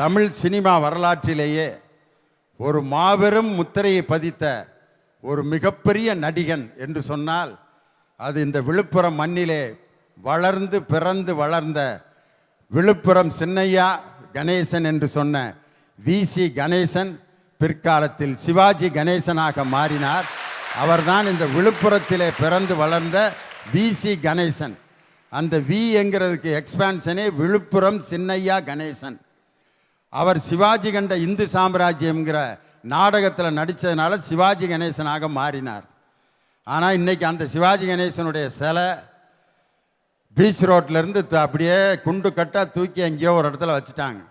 Tamil cinema வரலாற்றிலேயே ஒரு மாபெரும் முத்திரையை பதித்த ஒரு மிகப்பெரிய நடிகன் என்று சொன்னால் அது இந்த விழுப்புரம் மண்ணிலே வளர்ந்து பிறந்து வளர்ந்த விழுப்புரம் சின்னையா கணேசன் என்று சொன்ன வி.சி. கணேசன் பிற்காலத்தில் சிவாஜி கணேசனாக மாறினார். அவர்தான் இந்த விழுப்புரத்திலே பிறந்து வளர்ந்த வி.சி. கணேசன். அந்த வி என்கிறதுக்கு எக்ஸ்பான்ஷனே விழுப்புரம் சின்னையா கணேசன். அவர் சிவாஜி கண்ட இந்து சாம்ராஜ்யம்ங்கிற நாடகத்தில் நடித்ததுனால சிவாஜி கணேசனாக மாறினார். ஆனால் இன்றைக்கி அந்த சிவாஜி கணேசனுடைய சிலை பீச் ரோட்லேருந்து அப்படியே குண்டு கட்டாக தூக்கி எங்கேயோ ஒரு இடத்துல வச்சுட்டாங்க.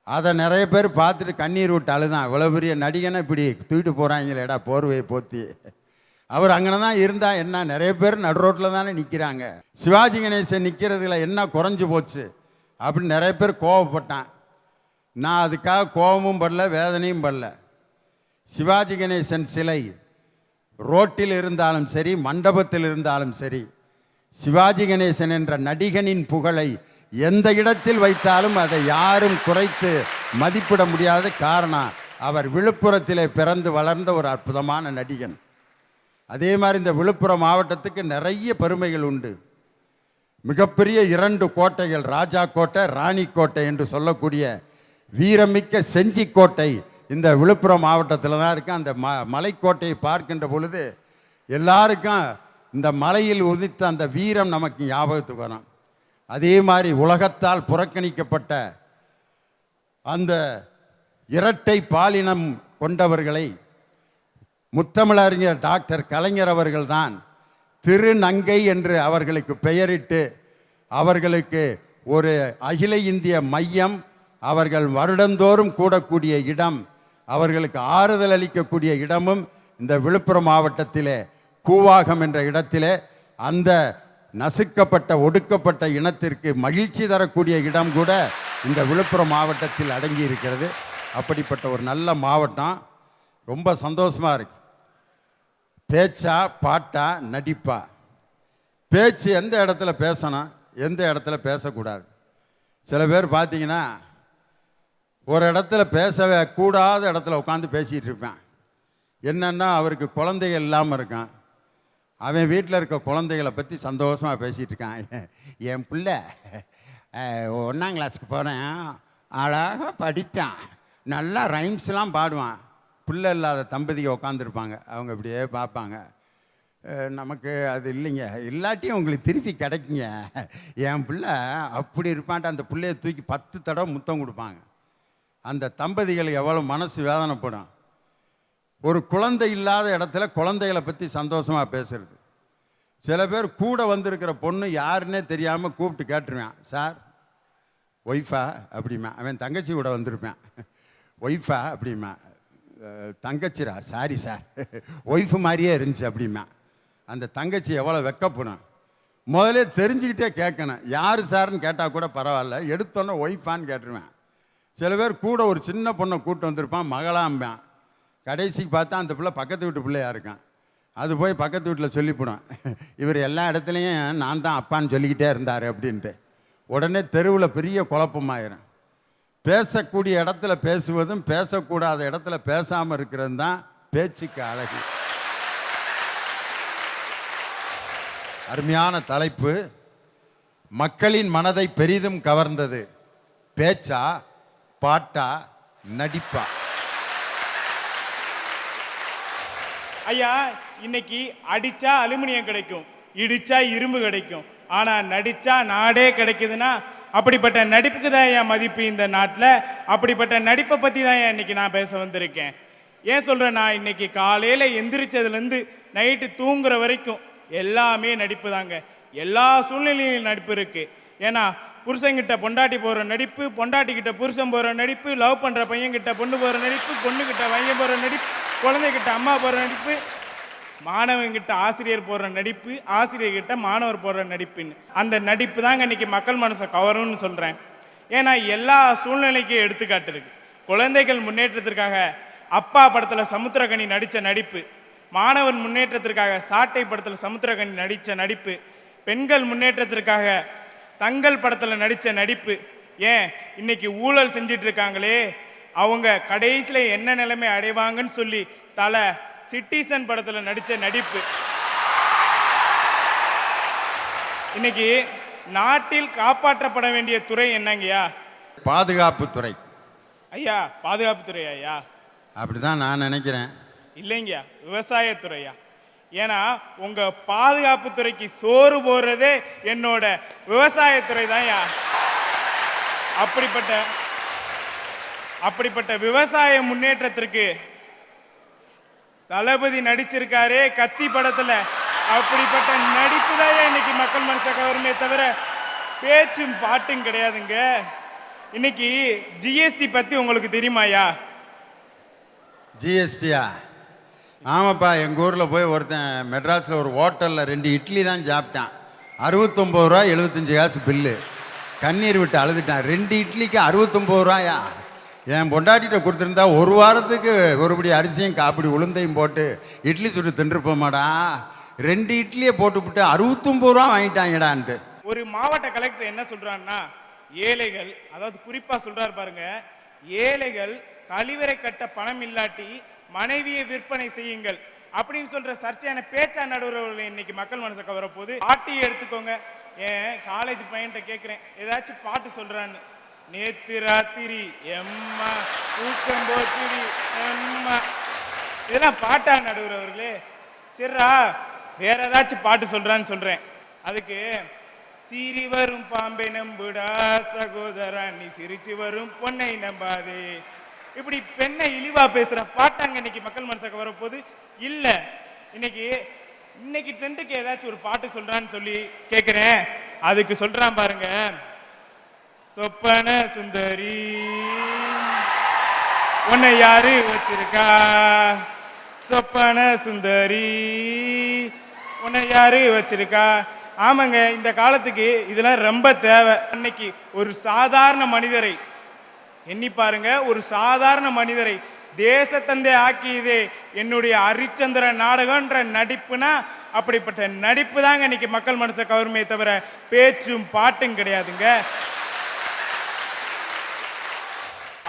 அதை நிறைய பேர் பார்த்துட்டு கண்ணீர் விட்டு அழுதான். இவ்வளோ பெரிய நடிகனை இப்படி தூக்கிட்டு போகிறாங்களேடா போர்வையை போற்றி. அவர் அங்கே தான் இருந்தால் என்ன, நிறைய பேர் நடு ரோட்டில் தானே நிற்கிறாங்க. சிவாஜி கணேசன் நிற்கிறதுல என்ன குறைஞ்சி போச்சு அப்படின்னு நிறைய பேர் கோவப்பட்டான். நான் அதுக்காக கோபமும் படல, வேதனையும் படல. சிவாஜி கணேசன் சிலை ரோட்டில் இருந்தாலும் சரி, மண்டபத்தில் இருந்தாலும் சரி, சிவாஜி கணேசன் என்ற நடிகனின் புகழை எந்த இடத்தில் வைத்தாலும் அதை யாரும் குறைத்து மதிப்பிட முடியாத காரணம் அவர் விழுப்புரத்திலே பிறந்து வளர்ந்த ஒரு அற்புதமான நடிகன். அதே மாதிரி இந்த விழுப்புரம் மாவட்டத்துக்கு நிறைய பெருமைகள் உண்டு. மிகப்பெரிய 2 கோட்டைகள், ராஜா கோட்டை, ராணி கோட்டை என்று சொல்லக்கூடிய வீரமிக்க செஞ்சி கோட்டை இந்த விழுப்புரம் மாவட்டத்தில் தான் இருக்கு. அந்த மலைக்கோட்டையை பார்க்கின்ற பொழுது எல்லாருக்கும் இந்த மலையில் உதித்த அந்த வீரம் நமக்கு ஞாபகத்துக்கு வரும். அதே மாதிரி உலகத்தால் புறக்கணிக்கப்பட்ட அந்த இரட்டை பாலினம் கொண்டவர்களை முத்தமிழறிஞர் டாக்டர் கலைஞர் அவர்கள்தான் திருநங்கை என்று அவர்களுக்கு பெயரிட்டு அவர்களுக்கு ஒரு அகில இந்திய மையம், அவர்கள் வருடந்தோறும் கூடக்கூடிய இடம், அவர்களுக்கு ஆறுதல் அளிக்கக்கூடிய இடமும் இந்த விழுப்புரம் மாவட்டத்திலே கூவாகம் என்ற இடத்திலே அந்த நசுக்கப்பட்ட ஒடுக்கப்பட்ட இனத்திற்கு மகிழ்ச்சி தரக்கூடிய இடம் கூட இந்த விழுப்புரம் மாவட்டத்தில் அடங்கி இருக்கிறது. அப்படிப்பட்ட ஒரு நல்ல மாவட்டம். ரொம்ப சந்தோஷமாக இருக்கு. பேச்சா பாட்டா நடிப்பா, பேச்சு எந்த இடத்துல பேசணும், எந்த இடத்துல பேசக்கூடாது. சில பேர் பார்த்தீங்கன்னா ஒரு இடத்துல பேசவே கூடாத இடத்துல உட்காந்து பேசிகிட்டு இருப்பேன். என்னென்னா அவருக்கு குழந்தைகள் இல்லாமல் இருக்கான். அவன் வீட்டில் இருக்க குழந்தைகளை பற்றி சந்தோஷமாக பேசிகிட்டு இருக்கான். என் பிள்ளை 1ஆம் கிளாஸுக்கு போகிறேன், அழகாக படிப்பான், நல்லா ரைம்ஸ்லாம் பாடுவான். பிள்ளை இல்லாத தம்பதியை உட்காந்துருப்பாங்க. அவங்க இப்படியே பார்ப்பாங்க. நமக்கு அது இல்லைங்க, இல்லாட்டியும் உங்களுக்கு திருப்பி கிடைக்குங்க. என் பிள்ளை அப்படி இருப்பான்ட்டு அந்த பிள்ளையை தூக்கி 10 தடவை முத்தம் கொடுப்பாங்க. அந்த தம்பதிகள் எவ்வளோ மனசு வேதனைப்படும். ஒரு குழந்தை இல்லாத இடத்துல குழந்தைகளை பற்றி சந்தோஷமாக பேசுறது. சில பேர் கூட வந்திருக்கிற பொண்ணு யாருன்னே தெரியாமல் கூப்பிட்டு கேட்டுருவேன், சார் ஒய்ஃபா அப்படிமா. அவன் தங்கச்சி கூட வந்திருப்பேன். ஒய்ஃபா அப்படிமா. தங்கச்சிரா, சாரி சார் ஒய்ஃபு மாதிரியே இருந்துச்சு அப்படிமா. அந்த தங்கச்சி எவ்வளோ வெக்கப்படும். முதலே தெரிஞ்சுக்கிட்டே கேட்கணும். யார் சார்ன்னு கேட்டால் கூட பரவாயில்ல, எடுத்தோன்னே ஒய்ஃபான்னு கேட்டுருவேன். சில பேர் கூட ஒரு சின்ன பொண்ணை கூப்பிட்டு வந்திருப்பான், மகளாம்பான். கடைசிக்கு பார்த்தா அந்த பிள்ளை பக்கத்து வீட்டு பிள்ளையாக இருக்கான். அது போய் பக்கத்து வீட்டில் சொல்லிவிடும், இவர் எல்லா இடத்துலையும் நான் தான் அப்பான்னு சொல்லிக்கிட்டே இருந்தார் அப்படின்ட்டு. உடனே தெருவில் பெரிய குழப்பமாயிரும். பேசக்கூடிய இடத்துல பேசுவதும் பேசக்கூடாத இடத்துல பேசாமல் இருக்கிறது தான் பேச்சுக்கு அழகு. அருமையான தலைப்பு. மக்களின் மனதை பெரிதும் கவர்ந்தது பேச்சா பாட்டா நடிப்பா? ஐயா, இன்னைக்கு அடிச்சா அலுமினியம் கிடைக்கும், இடிச்சா இரும்பு கிடைக்கும், ஆனா நடிச்சா நாடே கிடைக்குதுன்னா அப்படிப்பட்ட நடிப்புக்கு தான் என் மதிப்பு இந்த நாட்டில். அப்படிப்பட்ட நடிப்பை பற்றி தான் இன்னைக்கு நான் பேச வந்திருக்கேன். ஏன் சொல்கிறேன், நான் இன்னைக்கு காலையில் எந்திரிச்சதுலேருந்து நைட்டு தூங்குற வரைக்கும் எல்லாமே நடிப்பு தாங்க. எல்லா சூழ்நிலையிலும் நடிப்பு இருக்குது. ஏன்னா புருஷங்கிட்ட பொண்டாட்டி போகிற நடிப்பு, பொண்டாட்டிக்கிட்ட புருஷன் போகிற நடிப்பு, லவ் பண்ணுற பையன்கிட்ட பொண்ணு போகிற நடிப்பு, பொண்ணுக்கிட்ட பையன் போகிற நடிப்பு, குழந்தைகிட்ட அம்மா போகிற நடிப்பு, மாணவன்கிட்ட ஆசிரியர் போடுற நடிப்பு, ஆசிரியர்கிட்ட மாணவர் போடுற நடிப்புன்னு அந்த நடிப்பு தாங்க இன்னைக்கு மக்கள் மனசை கவரும்னு சொல்கிறேன். ஏன்னா எல்லா சூழ்நிலைக்கும் எடுத்துக்காட்டு இருக்கு. குழந்தைகள் முன்னேற்றத்திற்காக அப்பா படத்தில் சமுத்திரகனி நடித்த நடிப்பு, மாணவன் முன்னேற்றத்திற்காக சாட்டை படத்தில் சமுத்திரகனி நடித்த நடிப்பு, பெண்கள் முன்னேற்றத்திற்காக தங்கள் படத்தில் நடித்த நடிப்பு, ஏன் இன்னைக்கு ஊழல் செஞ்சிட்டு இருக்காங்களே, அவங்க கடைசியில என்ன நிலைமை அடைவாங்கன்னு சொல்லி தலை சிட்டிசன் படத்துல நடிச்ச நடிப்பு. இன்னைக்கு நாட்டில் காப்பாற்றப்பட வேண்டிய துறை என்னங்கய்யா? பாதுகாப்புத்துறை. ஐயா, பாதுகாப்புத்துறை ஐயா? அப்படிதான் நான் நினைக்கிறேன். இல்லைங்கய்யா, விவசாயத்துறையா. ஏன்னா உங்க பாதுகாப்புத்துறைக்கு சோறு போடுறதே என்னோட விவசாயத்துறை தான்யா. அப்படிப்பட்ட விவசாய முன்னேற்றத்திற்கு தளபதி நடிச்சிருக்காரே கத்தி படத்துல, அப்படிப்பட்ட நடிப்பு தான் இன்னைக்கு மக்கள் மனசை கவருமே தவிர பேச்சும் பாட்டும் கிடையாதுங்க. இன்னைக்கு ஜிஎஸ்டி பத்தி உங்களுக்கு தெரியுமாயா? ஜிஎஸ்டியா? ஆமாப்பா, எங்கள் ஊரில் போய் ஒருத்தன் மெட்ராஸில் ஒரு ஹோட்டலில் 2 இட்லி தான் சாப்பிட்டான். 69 ரூபா 75 காசு பில்லு. கண்ணீர் விட்டு அழுதுட்டான். 2 இட்லிக்கு 69 ரூபாயா? என் பொண்டாட்டிகிட்ட கொடுத்துருந்தா ஒரு வாரத்துக்கு ஒருபடி அரிசியும் காப்பிடி உளுந்தையும் போட்டு இட்லி சுட்டு தின்றுப்போமாடா. 2 இட்லியை போட்டுவிட்டு 69 ரூபா வாங்கிட்டாங்கடான்ட்டு. ஒரு மாவட்ட கலெக்டர் என்ன சொல்றான்னா, ஏழைகள், அதாவது குறிப்பா சொல்றாரு பாருங்க, ஏழைகள் கழிவறை கட்ட பணம் இல்லாட்டி மனைவியை விற்பனை செய்யுங்கள் அப்படின்னு சொல்ற சர்ச்சையான பேச்சா நடுவர்கள் இன்னைக்கு மக்கள் மனசை கவரப்போது. பாட்டி எடுத்துக்கோங்க. ஏன் காலேஜ் பையன்கிட்ட கேட்குறேன், ஏதாச்சும் பாட்டு சொல்றான்னு. நேத்து ராத்திரி எம்மா தூக்கம் போத்திரி எம்மா, இதெல்லாம் பாட்டா நடுவர்களே? சரிரா, வேற ஏதாச்சும் பாட்டு சொல்றான்னு சொல்றேன். அதுக்கு சீறி வரும் பாம்பை நம்புடா சகோதரா, நீ சிரிச்சு வரும் பொன்னை நம்பாதே, இப்படி பெண்ணை இழிவா பேசுற பாட்டாங்க இன்னைக்கு மக்கள் மனசுக்கு வரப்போது இல்ல. இன்னைக்கு ட்ரெண்டுக்கு ஏதாச்சும் ஒரு பாட்டு சொல்றான்னு சொல்லி கேட்கிறேன். அதுக்கு சொல்றான் பாருங்க, சொப்பன சுந்தரி உன்னை யாரு வச்சிருக்கா, சொப்பன சுந்தரி உன்னை யாரு வச்சிருக்கா. ஆமாங்க, இந்த காலத்துக்கு இதெல்லாம் ரொம்ப தேவை. அன்னைக்கு ஒரு சாதாரண மனிதரை எண்ணி பாருங்க, ஒரு சாதாரண மனிதரை தேசத்தந்தை ஆக்கியதே என்னுடைய ஹரிச்சந்திர நாடகம்ன்ற நடிப்புனா, அப்படிப்பட்ட நடிப்பு தாங்க இன்னைக்கு மக்கள் மனசை கவருமே தவிர பேச்சும் பாட்டும் கிடையாதுங்க.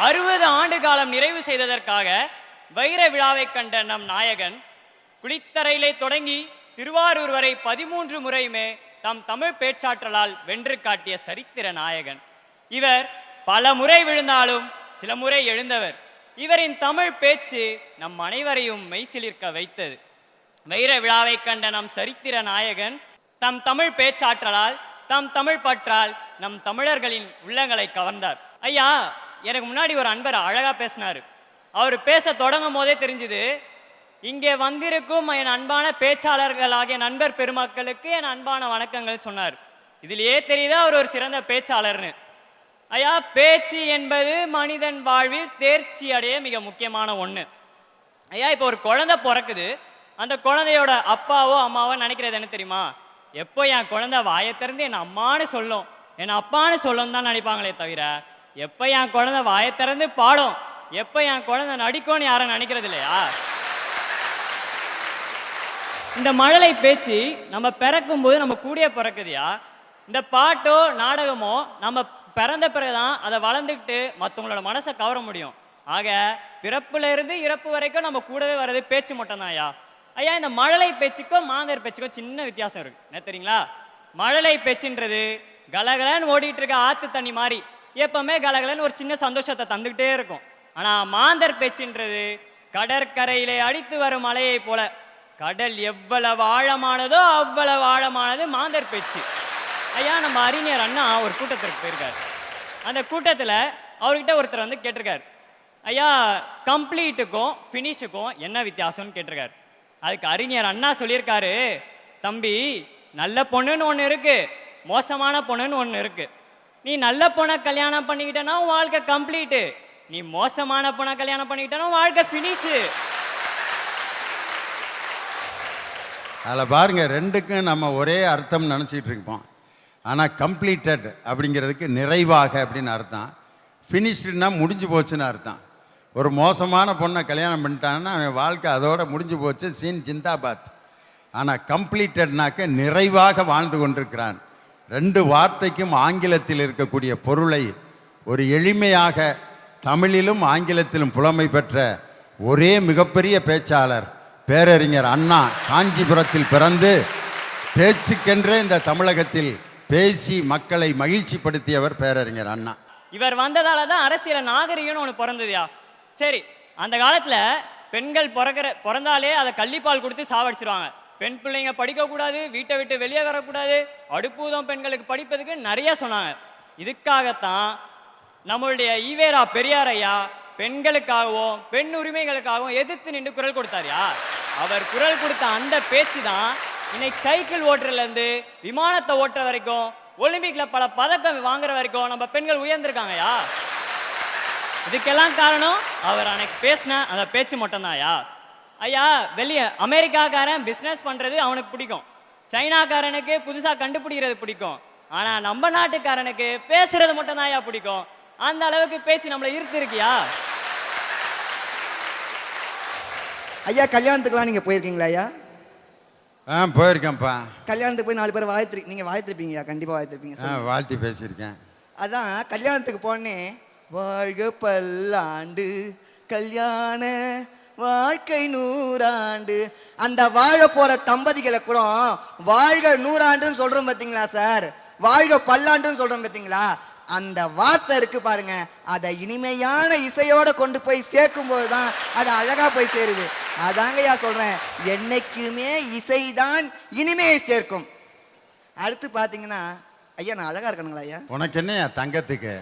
60 ஆண்டு காலம் நிறைவு செய்ததற்காக வைர விழாவை கண்ட நம் நாயகன் குளித்தரையிலே தொடங்கி திருவாரூர் வரை 13 முறையுமே தம் தமிழ் பேச்சாற்றலால் வென்று காட்டிய சரித்திர நாயகன் இவர். பல முறை விழுந்தாலும் சில முறை எழுந்தவர். இவரின் தமிழ் பேச்சு நம் அனைவரையும் மெய்சிலிர்க்க வைத்தது. வைர விழாவை கண்ட நம் சரித்திர நாயகன் தம் தமிழ் பேச்சாற்றலால், தம் தமிழ் பற்றால் நம் தமிழர்களின் உள்ளங்களை கவர்ந்தார். ஐயா, எனக்கு முன்னாடி ஒரு அன்பர் அழகா பேசினாரு. அவர் பேச தொடங்கும் போதே தெரிஞ்சுது, இங்கே வந்திருக்கும் என் அன்பான பேச்சாளர்களாகிய நண்பர் பெருமக்களுக்கு என் அன்பான வணக்கங்கள் சொன்னார். இதிலேயே தெரியுது அவர் ஒரு சிறந்த பேச்சாளர்னு. ஐயா, பேச்சு என்பது மனிதன் வாழ்வில் தேர்ச்சி அடைய மிக முக்கியமான ஒன்று. ஐயா, இப்போ ஒரு குழந்தை பிறக்குது. அந்த குழந்தையோட அப்பாவோ அம்மாவோ நினைக்கிறது என்ன தெரியுமா? எப்போ என் குழந்தை வாயை திறந்து என் அம்மானு சொல்லும், என் அப்பான்னு சொல்லும் தான் நினைப்பாங்களே தவிர, எப்போ என் குழந்தை வாயை திறந்து பாடும், எப்போ என் குழந்தை நடிக்கும்னு யாரும் நினைக்கிறது இல்லையா? இந்த மழலை பேச்சு நம்ம பிறக்கும் போது நம்ம கூடிய பிறக்குதியா. இந்த பாட்டோ நாடகமோ நம்ம பிறந்த பிறகுதான் அதை வளர்ந்துக்கிட்டு மற்றவங்களோட மனசை கவர முடியும். ஆக பிறப்புல இருந்து இறப்பு வரைக்கும் நம்ம கூடவே வர்றது பேச்சு மட்டும்தான் ஐயா. ஐயா, இந்த மழலை பேச்சுக்கும் மாந்தர் பேச்சுக்கும் சின்ன வித்தியாசம் இருக்கு. என்ன தெரியுங்களா? மழலை பேச்சுன்றது கலகலன்னு ஓடிட்டு இருக்க ஆத்து தண்ணி மாதிரி எப்பவுமே கலகலன்னு ஒரு சின்ன சந்தோஷத்தை தந்துக்கிட்டே இருக்கும். ஆனா மாந்தர் பேச்சுன்றது கடற்கரையிலே அடித்து வரும் மலையை போல, கடல் எவ்வளவு ஆழமானதோ அவ்வளவு ஆழமானது மாந்தர் பேச்சு. ஐயா, நம்ம அறிஞர் அண்ணா ஒரு கூட்டத்திற்கு போயிருக்காரு. அந்த கூட்டத்தில் அவர்கிட்ட ஒருத்தர் வந்து கேட்டிருக்காரு, ஐயா கம்ப்ளீட்டுக்கும் ஃபினிஷுக்கும் என்ன வித்தியாசம்னு கேட்டிருக்காரு. அதுக்கு அறிஞர் அண்ணா சொல்லியிருக்காரு, தம்பி, நல்ல பொண்ணுன்னு ஒன்று இருக்கு, மோசமான பொண்ணுன்னு ஒன்று இருக்கு. நீ நல்ல பொண்ணை கல்யாணம் பண்ணிக்கிட்டனா வாழ்க்கை கம்ப்ளீட்டு, நீ மோசமான பொண்ணை கல்யாணம் பண்ணிக்கிட்டனா வாழ்க்கை ஃபினிஷு. அதில் பாருங்க, ரெண்டுக்கும் நம்ம ஒரே அர்த்தம் நினச்சிக்கிட்டு இருப்போம். ஆனால் கம்ப்ளீட்டட் அப்படிங்கிறதுக்கு நிறைவாக அப்படின்னு அர்த்தம், ஃபினிஷ்டுன்னா முடிஞ்சு போச்சுன்னு அர்த்தம். ஒரு மோசமான பொண்ணை கல்யாணம் பண்ணிட்டான்னா அவன் வாழ்க்கை அதோட முடிஞ்சு போச்சு, சீன் ஜிந்தாபாத். ஆனால் கம்ப்ளீட்டட்னாக்க நிறைவாக வாழ்ந்து கொண்டிருக்கிறான். ரெண்டு வார்த்தைக்கும் ஆங்கிலத்தில் இருக்கக்கூடிய பொருளை ஒரு எளிமையாக தமிழிலும் ஆங்கிலத்திலும் புலமை பெற்ற ஒரே மிகப்பெரிய பேச்சாளர் பேரறிஞர் அண்ணா. காஞ்சிபுரத்தில் பிறந்து பேச்சுக்கென்றே இந்த தமிழகத்தில் பேசி மக்களை மகிழ்ச்சிப்படுத்தியவர் பேரறிஞர் அண்ணா. இவர் வந்ததால தான் அரசியல் நாகரிகம்னு ஒன்று பிறந்ததுயா. சரி, அந்த காலத்துல பெண்கள் பிறந்தாலே அதை கள்ளிப்பால் கொடுத்து சாவடிச்சிருவாங்க. பெண் பிள்ளைங்க படிக்கக்கூடாது, வீட்டை விட்டு வெளியே வரக்கூடாது, அடுப்பூதம் பெண்களுக்கு படிப்பதுக்கு நிறைய சொன்னாங்க. இதுக்காகத்தான் நம்மளுடைய ஈவேரா பெரியார் ஐயா பெண்களுக்காகவும் பெண் உரிமைகளுக்காகவும் எதிர்த்து நின்று குரல் கொடுத்தாருயா. அவர் குரல் கொடுத்த அந்த பேச்சு தான் இன்னைக்கு சைக்கிள் ஓட்டுறதுலேருந்து விமானத்தை ஓட்டுற வரைக்கும், ஒலிம்பிக்ல பல பதக்கம் வாங்குற வரைக்கும் நம்ம பெண்கள் உயர்ந்திருக்காங்கயா. இதுக்கெல்லாம் காரணம் அவர் அன்னைக்கு பேசின அந்த பேச்சு மட்டும்தான்யா. ஐயா, வெளியே அமெரிக்காக்காரன் பிஸ்னஸ் பண்ணுறது அவனுக்கு பிடிக்கும், சைனாக்காரனுக்கு புதுசாக கண்டுபிடிக்கிறது பிடிக்கும், ஆனால் நம்ம நாட்டுக்காரனுக்கு பேசுறது மட்டும்தான் ஐயா பிடிக்கும். அந்த அளவுக்கு பேச்சு நம்மளை இருக்கியா. ஐயா, கல்யாணத்துக்குலாம் நீங்கள் போயிருக்கீங்களா ஐயா? போயிருக்கேன்ப்பா. கல்யாணத்துக்கு போய் 4 பேர் நீங்கள் வாழ்த்திருப்பீங்கய்யா, கண்டிப்பாக வாழ்த்திருப்பீங்க. வாழ்த்தி பேசியிருக்கேன். அதான் கல்யாணத்துக்கு போனேன், வாழ்க பல்லாண்டு கல்யாண வாழ்க்கை 100 ஆண்டு. அந்த வாழ போற தம்பதிகளை கூட வாழ்க 100 ஆண்டுன்னு சொல்றோம் பார்த்தீங்களா சார், வாழ்க பல்லாண்டுன்னு சொல்றோம் பார்த்தீங்களா, அந்த வார்த்தை இருக்கு பாருங்க, அதை இனிமையான இசையோட கொண்டு போய் சேர்க்கும் போது தான் அது அழகா போய் சேருது. அதாங்கய்யா சொல்றேன், என்னைக்குமே இசைதான் இனிமையை சேர்க்கும். அடுத்து பாத்தீங்கன்னா ஐயா, நான் அழகா இருக்கணுங்களா ஐயா? உனக்கு என்னையா தங்கத்துக்கு?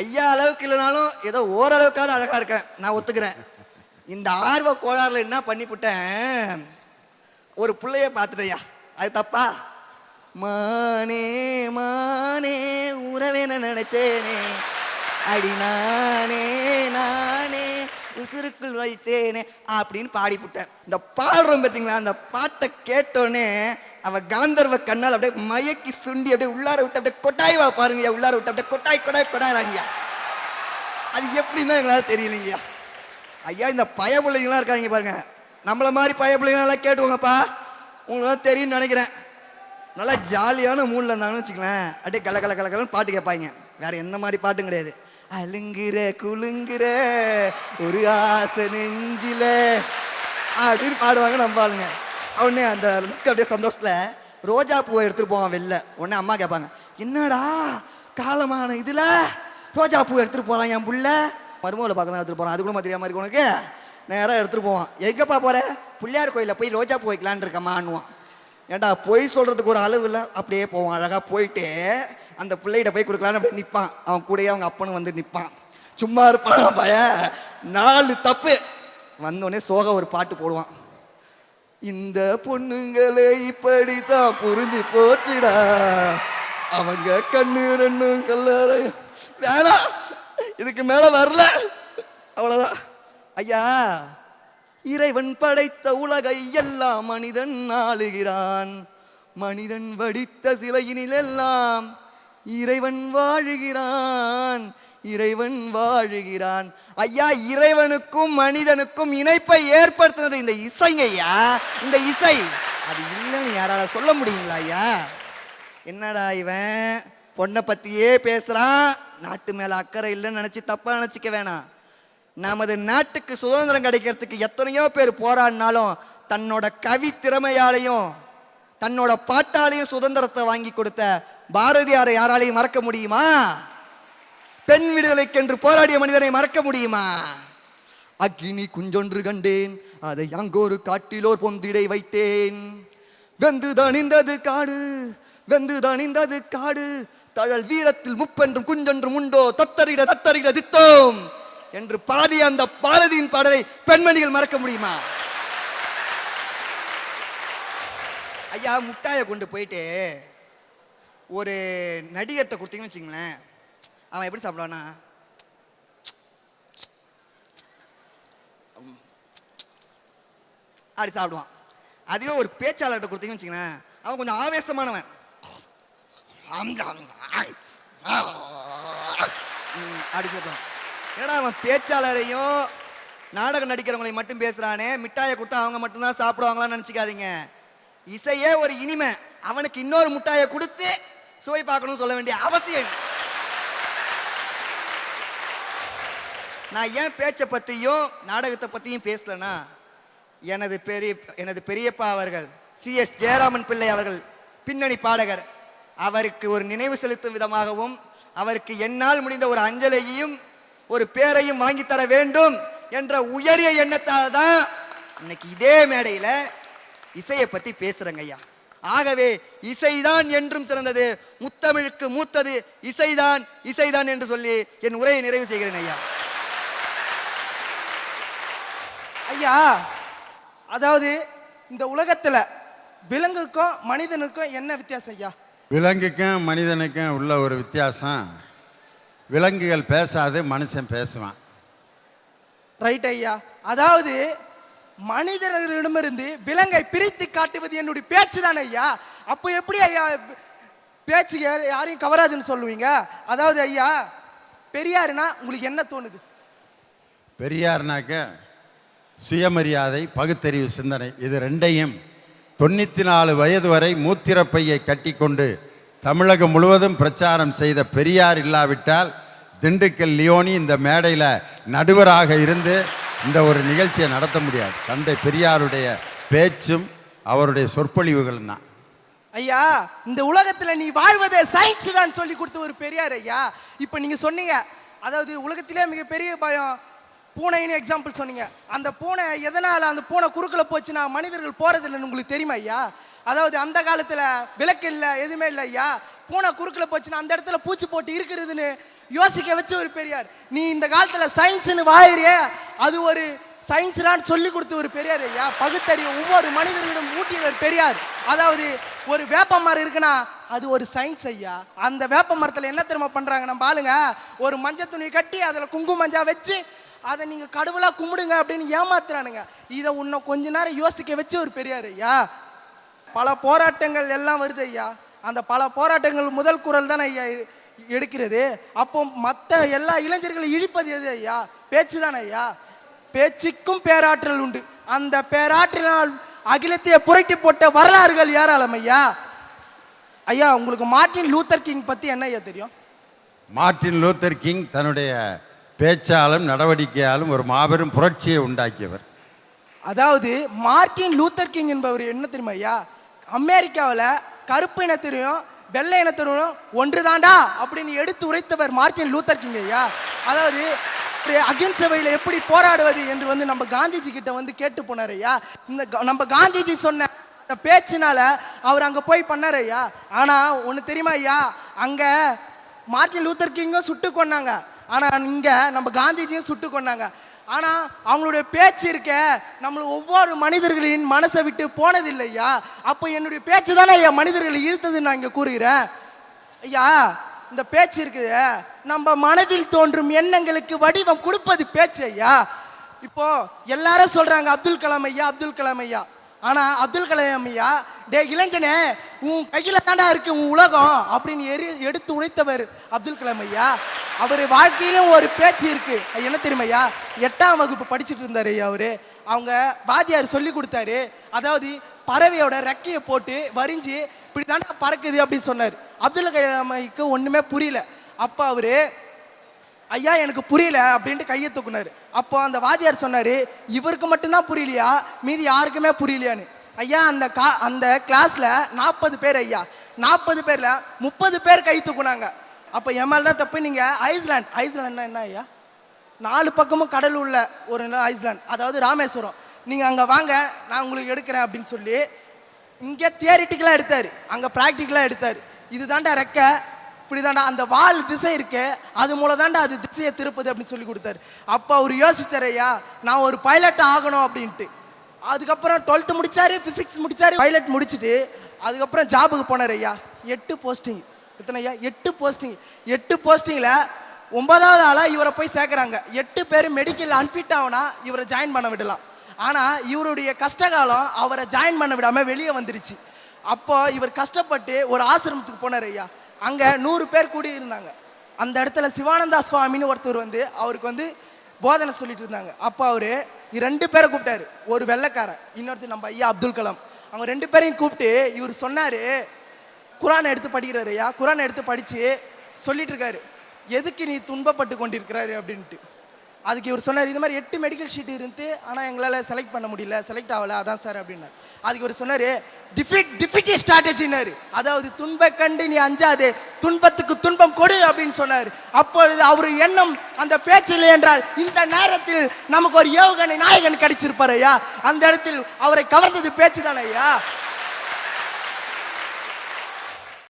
ஐயா அளவுக்கு இல்லைனாலும் ஏதோ ஓரளவுக்காவது அழகா இருக்கேன், நான் ஒத்துக்கிறேன். இந்த ஆர்வ கோளாறுல என்ன பண்ணிவிட்டேன், ஒரு பிள்ளைய பார்த்துட்டேயா, அது தப்பா? மானே மானே உறவேன நினைச்சேனே, அடி நானே நானே உசுருக்குள் வைத்தேனே அப்படின்னு பாடிவிட்டேன். இந்த பாடுறோம் பார்த்தீங்களா, அந்த பாட்டை கேட்டோன்னே அவ காந்தர்வ கண்ணால் அப்படியே மயக்கி சுண்டி அப்படியே உள்ளார விட்டு அப்படியே கொட்டாய்வா பாருங்கய்யா, உள்ளார விட்டு அப்படியே கொட்டாய் கொடாய் கொடாயிராங்கய்யா. அது எப்படின்னா எங்களால் தெரியலைங்கய்யா. ஐயா, இந்த பய பிள்ளைங்களாம் இருக்காங்க பாருங்க, நம்மள மாதிரி பய பிள்ளைங்களாம் கேட்டுவோங்கப்பா, உங்களுக்கு தெரியும்னு நினைக்கிறேன். நல்லா ஜாலியான மூடில் இருந்தாங்கன்னு வச்சுக்கலாம், அப்படியே கல கல கல கலன்னு பாட்டு கேட்பாங்க. வேற எந்த மாதிரி பாட்டும் கிடையாது. அழுங்குற குலுங்குற ஒரு ஆசை நெஞ்சில அப்படின்னு பாடுவாங்க நம்ம ஆளுங்க. உடனே அந்த லுக்கு அப்படியே சந்தோஷத்துல ரோஜா பூவை எடுத்துட்டு போவான் வெளில. உடனே அம்மா கேட்பாங்க, என்னடா காலமான இதுல ரோஜா பூவை எடுத்துட்டு போறான் என் புள்ள, மருமகளை பார்க்க தான் எடுத்துட்டு போறான், அது கூட மாதிரி மாதிரி உனக்கு நேராக எடுத்துட்டு போவான். எங்கப்பா போற? பிள்ளையார் கோயிலில் போய் ரோஜா பூ வைக்கலான்னு இருக்கம்மான்னுவான். ஏன்டா பொய் சொல்றதுக்கு ஒரு அளவு இல்லை, அப்படியே போவான். அழகா போயிட்டு அந்த பிள்ளைகிட்ட போய் கொடுக்கலான்னு அப்படியே நிற்பான். அவன் கூடயே அவங்க அப்பனும் வந்து நிற்பான். சும்மா இருப்பான் பையன். 4 தப்பு வந்தோடனே சோக ஒரு பாட்டு போடுவான். இந்த பொண்ணுங்களே இப்படித்தான் புரிஞ்சு போச்சுடா, அவங்க கண்ணு 2 கல்லற வேணாம், இதுக்கு மேல வரல, அவ்வளவுதான். ஐயா, இறைவன் படைத்த உலகை எல்லாம் மனிதன் ஆளுகிறான், மனிதன் வடித்த சிலையினில் எல்லாம் இறைவன் வாழுகிறான், இறைவன் வாழுகிறான். ஐயா, இறைவனுக்கும் மனிதனுக்கும் இணைப்பை ஏற்படுத்தினது இந்த இசைங்க ஐயா. இந்த இசை அது இல்லைன்னு யாரால சொல்ல முடியுங்களா ஐயா? என்னடா இவன் பொண்ணை பத்தியே பேசுறான், நாட்டு மேல அக்கறை இல்லைன்னு நினைச்சு தப்பா நினைச்சிக்க வேணாம். நமது நாட்டுக்கு சுதந்திரம் கிடைக்கிறதுக்கு எத்தனையோ பேர் போராடினாலும் தன்னோட கவி திறமையாலையும் தன்னோட பாட்டாலையும் சுதந்திரத்தை வாங்கி கொடுத்த பாரதியாரை யாராலையும் மறக்க முடியுமா? பெண் விடுதலைக்கென்று போராடிய மனிதனை மறக்க முடியுமா? அக்கினி குஞ்சொன்று கண்டேன், அதை அங்கொரு காட்டிலோர் பொந்திடை வைத்தேன், வெந்து தணிந்தது காடு, வெந்து தணிந்தது காடு, தழல் வீரத்தில் முப்பென்றும் குஞ்சொன்றும் உண்டோ, தத்தரிட தத்தரிட தித்தோம் என்று பாடிய அந்த பாரதியின் பாடலை பெண்மணிகள் மறக்க முடியுமா? ஐயா, முட்டாயை கொண்டு போயிட்டு ஒரு நடிகர்கிட்ட கொடுத்தீங்கன்னு வச்சுங்களேன், அவன் எப்படி சாப்பிடுவானா, அப்படி சாப்பிடுவான். அதுவே ஒரு பேச்சாளர்கிட்ட கொடுத்தீங்கன்னு வச்சுங்களேன், அவன் கொஞ்சம் ஆவேசமானவன், அப்படி சாப்பிடுவான். ஏன்னா அவன் பேச்சாளரையும் நாடகம் நடிக்கிறவங்களையும் மட்டும் பேசுறானே, மிட்டாயை கொடுத்தா அவங்க மட்டும்தான் சாப்பிடுவாங்களான்னு நினைச்சுக்காதீங்க. இசையே ஒரு இனிமை, அவனுக்கு இன்னொரு முட்டாயை கொடுத்து சுவை பார்க்கணும்னு சொல்ல வேண்டிய அவசியம். நான் ஏன் பேச்சை பற்றியும் நாடகத்தை பற்றியும் பேசலன்னா, எனது பெரியப்பா அவர்கள் CS ஜெயராமன் பிள்ளை அவர்கள் பின்னணி பாடகர், அவருக்கு ஒரு நினைவு செலுத்தும் விதமாகவும் அவருக்கு என்னால் முடிந்த ஒரு அஞ்சலியையும் ஒரு பேரையும் வாங்கி தர வேண்டும் என்ற உயரிய எண்ணத்தால் தான் இன்னைக்கு இதே மேடையில் இசையை பற்றி பேசுகிறேங்க ஐயா. ஆகவே இசைதான் என்றும் சிறந்தது, முத்தமிழுக்கு மூத்தது இசைதான், இசைதான் என்று சொல்லி என் உரையை நிறைவு செய்கிறேன் ஐயா. ஐயா, அதாவது இந்த உலகத்துல விலங்குக்கும் மனிதனுக்கும் என்ன வித்தியாசம் ஐயா? விலங்குக்கும் மனிதனுக்கும் உள்ள ஒரு வித்தியாசம், விலங்குகள் பேசாது, மனுஷன் பேசுவான். ரைட் ஐயா. அதாவது மனிதர்களிடமிருந்து விலங்கை பிரித்து காட்டுவது என்னுடைய பேச்சு தானே ஐயா. அப்போ எப்படி ஐயா பேச்சு யாரையும் கவராதுன்னு சொல்லுவீங்க? அதாவது ஐயா, பெரியாருனா உங்களுக்கு என்ன தோணுது? பெரியார்னாக்க சுயமரியாதை, பகுத்தறிவு சிந்தனை, இது ரெண்டையும் 94 வயது வரை மூத்திரப்பையை கட்டிக்கொண்டு தமிழகம் முழுவதும் பிரச்சாரம் செய்த பெரியார் இல்லாவிட்டால் திண்டுக்கல் லியோனி இந்த மேடையில் நடுவராக இருந்து இந்த ஒரு நிகழ்ச்சியை நடத்த முடியாது. தந்தை பெரியாருடைய பேச்சும் அவருடைய சொற்பொழிவுகளும் தான். ஐயா, இந்த உலகத்துல நீ வாழ்வதே சயின்ஸ் தான் சொல்லி கொடுத்த ஒரு பெரியார் ஐயா. இப்போ நீங்க சொன்னீங்க, அதாவது உலகத்திலே மிகப்பெரிய பயம் பூனைன்னு எக்ஸாம்பிள் சொன்னீங்க. அந்த பூனை எதனால அந்த பூனை குறுக்கல போச்சுன்னா மனிதர்கள் போறதில்லைன்னு உங்களுக்கு தெரியுமா ஐயா? அதாவது அந்த காலத்துல விளக்கு இல்லை, எதுவுமே இல்லை ஐயா. பூனை குறுக்கல போச்சுன்னா அந்த இடத்துல பூச்சி போட்டு இருக்கிறதுன்னு யோசிக்க வச்ச ஒரு பெரியார். நீ இந்த காலத்துல சயின்ஸ்னு வாயிறிய, அது ஒரு சயின்ஸ்லான்னு சொல்லி கொடுத்த ஒரு பெரியார் ஐயா. பகுத்தறிவு ஒவ்வொரு மனிதர்களிடம் ஊட்டியவர் பெரியார். அதாவது ஒரு வேப்ப மரம் இருக்குன்னா அது ஒரு சயின்ஸ் ஐயா. அந்த வேப்ப மரத்துல என்ன தெரியுமா பண்றாங்க நம்ம ஆளுங்க? ஒரு மஞ்சள் துணி கட்டி அதுல குங்கும மஞ்சா வச்சு அதை நீங்க கடவுளா கும்பிடுங்க அப்படின்னு ஏமாத்துறானுங்க. இதை இன்னும் கொஞ்ச நேரம் யோசிக்க வச்சு ஒரு பெரியார் ஐயா. பல போராட்டங்கள் எல்லாம் வருது ஐயா. அந்த பல போராட்டங்கள் முதல் குரல் தானே ஐயா எடுக்கிறது. அப்போ மற்ற எல்லா இளைஞர்களும் இழிப்பது எது ஐயா? பேச்சு தானே ஐயா. பேச்சுக்கும் பேராற்றல் உண்டு. அந்த பேராற்றலினால் அகிலத்தையே புரட்டி போட்ட வரலாறுகள் யாராலும் ஐயா. ஐயா, உங்களுக்கு மார்ட்டின் லூத்தர் கிங் பத்தி என்ன ஐயா தெரியும்? மார்ட்டின் லூத்தர் கிங் தன்னுடைய பேச்சாலும் நடவடிக்கையாலும் ஒரு மாபெரும் புரட்சியை உண்டாக்கியவர். அதாவது மார்ட்டின் லூத்தர் கிங் என்பவர் என்ன தெரியுமா ஐயா? அமெரிக்காவில் கருப்பு இனத்திலையும் வெள்ளை இனத்திலும் ஒன்று தாண்டா அப்படின்னு எடுத்து உரைத்தவர் மார்ட்டின் லூத்தர் கிங் ஐயா. அதாவது அகிம்சையில் எப்படி போராடுவது என்று நம்ம காந்திஜி கிட்ட கேட்டு போனார் ஐயா. இந்த நம்ம காந்திஜி சொன்ன பேச்சினால அவர் அங்கே போய் பண்ணார் ஐயா. ஆனால் ஒன்று தெரியுமா ஐயா, அங்கே மார்ட்டின் லூத்தர் கிங்கும் சுட்டு கொண்டாங்க, ஆனால் இங்கே நம்ம காந்திஜியும் சுட்டு கொண்டாங்க. ஆனால் அவங்களுடைய பேச்சு இருக்க நம்மள ஒவ்வொரு மனிதர்களின் மனசை விட்டு போனதில்லையா. அப்போ என்னுடைய பேச்சு தானே ஐயா மனிதர்களை இழுத்ததுன்னு நான் இங்கே கூறுகிறேன் ஐயா. இந்த பேச்சு இருக்குது, நம்ம மனதில் தோன்றும் எண்ணங்களுக்கு வடிவம் கொடுப்பது பேச்சு ஐயா. இப்போ எல்லாரும் சொல்றாங்க அப்துல் கலாம் ஐயா, அப்துல் கலாம் ஐயா. ஆனா அப்துல் கலாம் ஐயா, டே இளைஞனே உன் கையில தாண்டா இருக்கு உன் உலகம் அப்படின்னு எடுத்து உரைத்தவர் அப்துல் கலாம் ஐயா. அவர் வாழ்க்கையிலும் ஒரு பேச்சு இருக்கு. என்ன தெரியுமா ஐயா? 8ஆம் வகுப்பு படிச்சுட்டு இருந்தாரு ஐயா. அவங்க வாத்தியார் சொல்லி கொடுத்தாரு. அதாவது பறவையோட ரெக்கையை போட்டு வரிஞ்சு இப்படி தாண்டா பறக்குது அப்படின்னு சொன்னார். அப்துல் கலாமுக்கு ஒண்ணுமே புரியல. அப்ப அவரு ஐயா எனக்கு புரியல அப்படின்ட்டு கையை தூக்குனாரு. அப்போ அந்த வாத்தியார் சொன்னாரு, இவருக்கு மட்டும்தான் புரியலையா, மீதி யாருக்குமே புரியலையான்னு. ஐயா அந்த கிளாஸ்ல 40 பேர் ஐயா. 40 பேர்ல 30 பேர் கை தூக்குனாங்க. அப்போ என் மேல தான் தப்பு. நீங்க ஐஸ்லாண்ட் என்ன ஐயா? 4 பக்கமும் கடல் உள்ள ஒரு ஐஸ்லாண்ட், அதாவது ராமேஸ்வரம். நீங்க அங்க வாங்க, நான் உங்களுக்கு எடுக்கிறேன் அப்படின்னு சொல்லி இங்க தியரிட்டிக்கலா எடுத்தாரு, அங்க பிராக்டிக்கலா எடுத்தாரு. இது தாண்டா ரெக்க, இப்படி தாண்டா அந்த வால் திசை இருக்கு, அது மூலம் தாண்டா அது திசையை திருப்பது அப்படின்னு சொல்லி கொடுத்தாரு. அப்போ அவர் யோசிச்சார் ஐயா, நான் ஒரு பைலட் ஆகணும் அப்படின்ட்டு. அதுக்கப்புறம் 12th முடிச்சாரு, பிசிக்ஸ் முடிச்சாரு, பைலட் முடிச்சுட்டு அதுக்கப்புறம் ஜாபுக்கு போனார் ஐயா. 8 போஸ்டிங். எத்தனை ஐயா? 8 போஸ்டிங். 8 போஸ்டிங்ல 9வது ஆளா இவரை போய் சேர்க்குறாங்க. 8 பேர் மெடிக்கல் அன்ஃபிட் ஆகுனா இவரை ஜாயின் பண்ண விடலாம். ஆனால் இவருடைய கஷ்டகாலம் அவரை ஜாயின் பண்ண விடாம வெளியே வந்துருச்சு. அப்போ இவர் கஷ்டப்பட்டு ஒரு ஆசிரமத்துக்கு போனார் ஐயா. அங்கே 100 பேர் கூடி இருந்தாங்க. அந்த இடத்துல சிவானந்தா சுவாமின்னு ஒருத்தர் அவருக்கு போதனை சொல்லிட்டு இருந்தாங்க. அப்போ அவர் 2 பேரை கூப்பிட்டாரு. ஒரு வெள்ளைக்காரன், இன்னொருத்தர் நம்ம ஐயா அப்துல் கலாம். அவங்க 2 பேரையும் கூப்பிட்டு இவர் சொன்னார், குரானை எடுத்து படிக்கிறாரு ஐயா. குரானை எடுத்து படித்து சொல்லிட்டு இருக்காரு, எதுக்கு நீ துன்பப்பட்டு கொண்டிருக்கிறாரு அப்படின்ட்டு. அதுக்கு இவர் சொன்னார், இது மாதிரி 8 மெடிக்கல் ஷீட் இருந்து ஆனால் எங்களால் செலக்ட் பண்ண முடியல, செலக்ட் ஆகலை, அதான் சார் அப்படின்னார். அதுக்கு இவர் சொன்னார், டிஃபிட் ஸ்ட்ராட்டஜின்னாரு. அதாவது துன்ப கண்டு நீ அஞ்சாது, துன்பத்துக்கு துன்பம் கொடு அப்படின்னு சொன்னார். அப்பொழுது அவர் எண்ணம் அந்த பேச்சில்லை என்றால் இந்த நேரத்தில் நமக்கு ஒரு ஏவுகணை நாயகன் கிடைச்சிருப்பார் ஐயா. அந்த இடத்தில் அவரை கவர்ந்தது பேச்சு தானே ஐயா.